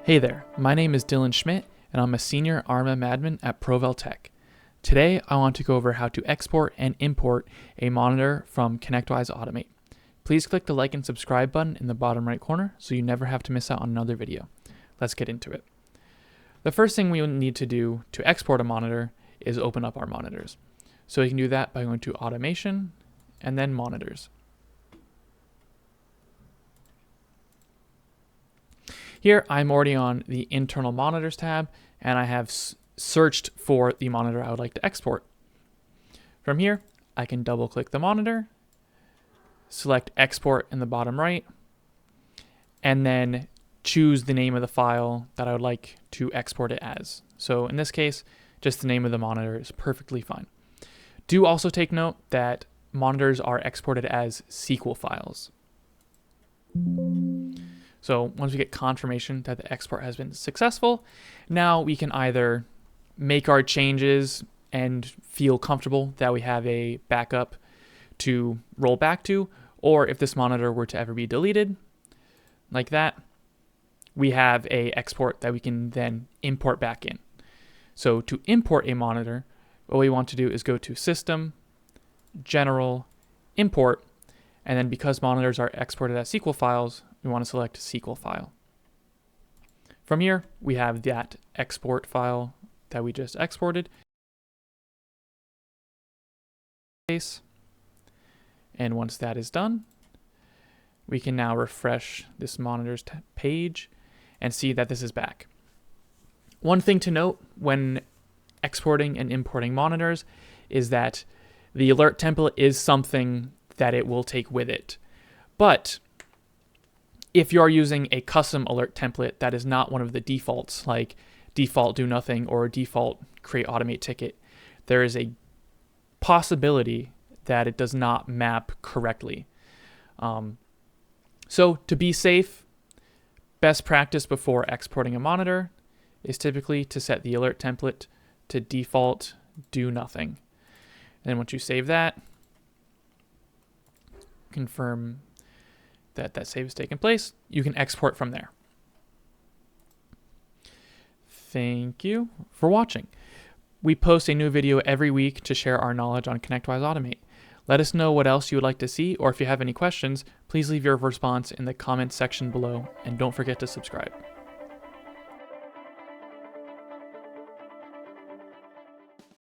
Hey there, my name is Dylan Schmidt, and I'm a senior RMM admin at Provel Tech. Today, I want to go over how to export and import a monitor from ConnectWise Automate. Please click the like and subscribe button in the bottom right corner so you never have to miss out on another video. Let's get into it. The first thing we will need to do to export a monitor is open up our monitors. So we can do that by going to Automation and then Monitors. Here, I'm already on the Internal Monitors tab, and I have searched for the monitor I would like to export. From here, I can double-click the monitor, select Export in the bottom right, and then choose the name of the file that I would like to export it as. So in this case, just the name of the monitor is perfectly fine. Do also take note that monitors are exported as SQL files. So once we get confirmation that the export has been successful, now we can either make our changes and feel comfortable that we have a backup to roll back to, or if this monitor were to ever be deleted, like that, we have a export that we can then import back in. So to import a monitor, what we want to do is go to System, General, Import, and then because monitors are exported as SQL files, we want to select SQL file. From here, we have that export file that we just exported. And once that is done, we can now refresh this monitor's page and see that this is back. One thing to note when exporting and importing monitors is that the alert template is something that it will take with it. But if you're using a custom alert template that is not one of the defaults, like default do nothing or default create automate ticket, there is a possibility that it does not map correctly. So to be safe, best practice before exporting a monitor is typically to set the alert template to default do nothing. And once you save that, confirm that save has taken place, you can export from there. Thank you for watching. We post a new video every week to share our knowledge on ConnectWise Automate. Let us know what else you would like to see, or if you have any questions, please leave your response in the comments section below, and don't forget to subscribe.